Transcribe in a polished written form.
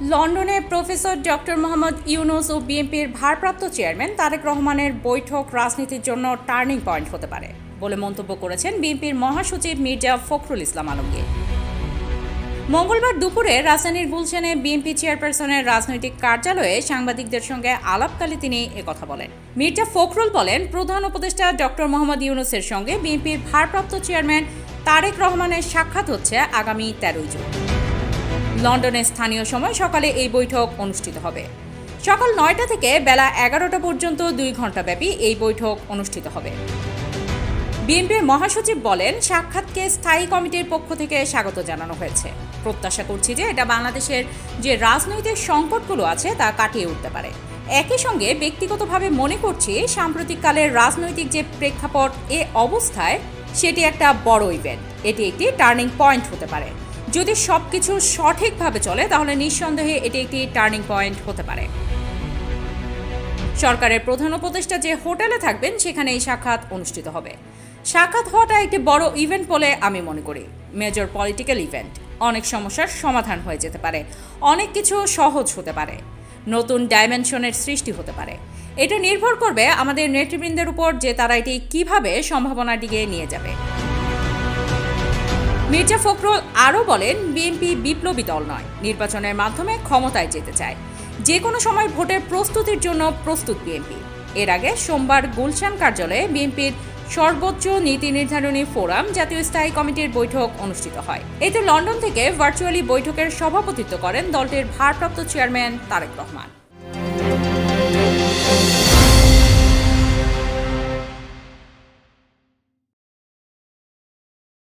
লন্ডনে professor doctor Mohammad Yunus ও বিএনপির ভারপ্রাপ্ত চেয়ারম্যান তারেক রহমানের বৈঠক রাজনীতির জন্য টার্নিং পয়েন্ট হতে পারে বলে মন্তব্য করেছেন বিএনপির মহাসচিব মির্জা ফখরুল ইসলাম আলমগীর। মঙ্গলবার দুপুরে রাজধানীর গুলশানে বিএনপি চেয়ারপারসনের রাজনৈতিক কার্যালয়ে সাংবাদিকদের সঙ্গে আলাপকালে তিনি একথা বলেন। মির্জা ফখরুল বলেন, প্রধান উপদেষ্টা ডক্টর মোহাম্মদ ইউনূসের সঙ্গে বিএনপির ভারপ্রাপ্ত চেয়ারম্যান তারেক রহমানের সাক্ষাৎ হচ্ছে আগামী 13 জুন। লন্ডনে স্থানীয় সময় সকালে এই বৈঠক অনুষ্ঠিত হবে। সকাল 9টা থেকে বেলা 11টা পর্যন্ত 2 ঘণ্টাব্যাপী এই বৈঠক অনুষ্ঠিত হবে। বিএনপির মহাসচিব বলেন, সাক্ষাৎকে স্থায়ী কমিটির পক্ষ থেকে স্বাগত জানানো হয়েছে। প্রত্যাশা করছি যে এটা বাংলাদেশের যে রাজনৈতিক সংকটগুলো আছে তা কাটিয়ে উঠতে পারে। একই সঙ্গে ব্যক্তিগতভাবে মনে করছি সাম্প্রতিককালের রাজনৈতিক যে প্রেক্ষাপট এ অবস্থায় সেটি একটা বড় ইভেন্ট। এটি একটি টার্নিং পয়েন্ট হতে পারে। যদি সবকিছু সঠিকভাবে চলে তাহলে নিঃসন্দেহে এটি একটি টার্নিং পয়েন্ট হতে পারে। সরকারের প্রধান উপদেষ্টা যে হোটেলে থাকবেন সেখানে এই সাক্ষাৎ অনুষ্ঠিত হবে। সাক্ষাৎ হওয়াটা একটি বড় ইভেন্ট বলে আমি মনে করি। মেজর পলিটিক্যাল ইভেন্ট, অনেক সমস্যার সমাধান হয়ে যেতে পারে, অনেক কিছু সহজ হতে পারে, নতুন ডাইমেনশনের সৃষ্টি হতে পারে। এটা নির্ভর করবে আমাদের নেতৃবৃন্দের উপর যে তারা এটি কিভাবে সম্ভাবনার দিকে নিয়ে যাবে। মির্জা ফখরুল আরও বলেন, বিএনপি বিপ্লবী দল নয়, নির্বাচনের মাধ্যমে ক্ষমতায় যেতে চায়। যে কোনো সময় ভোটের প্রস্তুতির জন্য প্রস্তুত বিএনপি। এর আগে সোমবার গুলশান কার্যালয়ে বিএনপির সর্বোচ্চ নীতি নির্ধারণী ফোরাম জাতীয় স্থায়ী কমিটির বৈঠক অনুষ্ঠিত হয়। এতে লন্ডন থেকে ভার্চুয়ালি বৈঠকের সভাপতিত্ব করেন দলটির ভারপ্রাপ্ত চেয়ারম্যান তারেক রহমান।